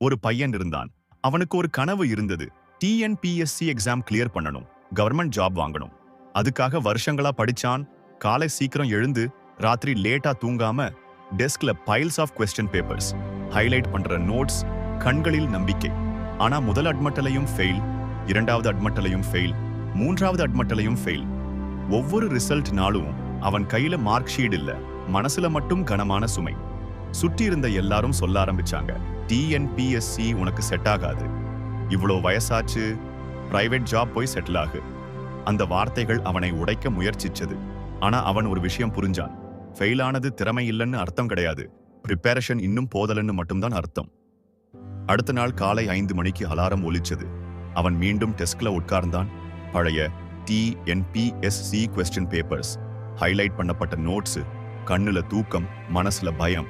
ஒரு பையன் இருந்தான். அவனுக்கு ஒரு கனவு இருந்தது. டிஎன்பிஎஸ்சி எக்ஸாம் கிளியர் பண்ணணும், கவர்மெண்ட் ஜாப் வாங்கணும். அதுக்காக வருஷங்களா படிச்சான். காலை சீக்கிரம் எழுந்து ராத்திரி லேட்டா தூங்காம டெஸ்க்ல files of question papers, highlight பண்ற நோட்ஸ், கண்களில் நம்பிக்கை. ஆனா முதல் அட்மட்டலையும் ஃபெயில், இரண்டாவது அட்மட்டலையும் ஃபெயில், மூன்றாவது அட்மட்டலையும் ஃபெயில். ஒவ்வொரு ரிசல்ட் நாளும் அவன் கையில மார்க் ஷீட் இல்ல, மனசுல மட்டும் கனமான சுமை. சுற்றி இருந்த எல்லாரும் சொல்ல ஆரம்பிச்சாங்க, டிஎன்பிஎஸ்சி உனக்கு செட் ஆகாது, இவ்வளோ வயசாச்சு, பிரைவேட் ஜாப் போய் செட்டில் ஆகு. அந்த வார்த்தைகள் அவனை உடைக்க முயற்சிச்சது. ஆனா அவன் ஒரு விஷயம் புரிஞ்சான். ஃபெயில் ஆனது திறமை இல்லைன்னு அர்த்தம் கிடையாது, ப்ரிப்பரேஷன் இன்னும் போதலன்னு மட்டும்தான் அர்த்தம். அடுத்த நாள் காலை 5 மணிக்கு அலாரம் ஒலிச்சது. அவன் மீண்டும் டெஸ்க்ல உட்கார்ந்தான். பழைய டிஎன்பிஎஸ்சி கொஸ்டின் பேப்பர்ஸ், ஹைலைட் பண்ணப்பட்ட நோட்ஸ், கண்ணுல தூக்கம், மனசுல பயம்.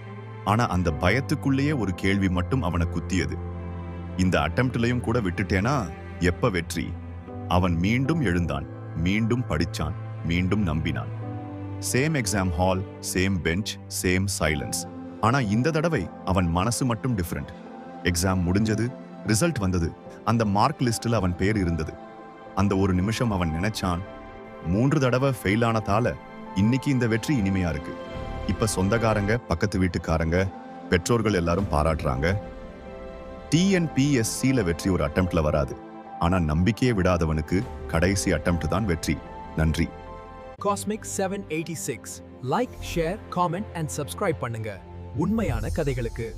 ஆனா அந்த பயத்துக்குள்ளேயே ஒரு கேள்வி மட்டும் அவனை குத்தியது. இந்த அட்டெம்ப்ட்லயும் கூட விட்டுட்டேனா எப்ப வெற்றி? அவன் மீண்டும் எழுந்தான், மீண்டும் படிச்சான், மீண்டும் நம்பினான். Same exam hall, same bench, same silence. ஆனா இந்த தடவை அவன் மனசு மட்டும் டிஃபரெண்ட். எக்ஸாம் முடிஞ்சது, ரிசல்ட் வந்தது. அந்த மார்க் லிஸ்ட்ல அவன் பேர் இருந்தது. அந்த ஒரு நிமிஷம் அவன் நினைச்சான், 3 தடவை ஃபெயில் ஆனதால இன்னைக்கு இந்த வெற்றி இனிமையா இருக்கு. இப்ப சொந்தக்காரங்க, பக்கத்து வீட்டுக்காரங்க, பெற்றோர்கள் எல்லாரும் பாராட்டுறாங்க. டிஎன்பிஎஸ்சில வெற்றி ஒரு அட்டெம்ப்ட்ல வராது. ஆனா நம்பிக்கையை விடாதவனுக்கு கடைசி அட்டெம்ப்ட் தான் வெற்றி. நன்றி. Cosmic 786 like, share, comment and subscribe பண்ணுங்க உண்மையான கதைகளுக்கு.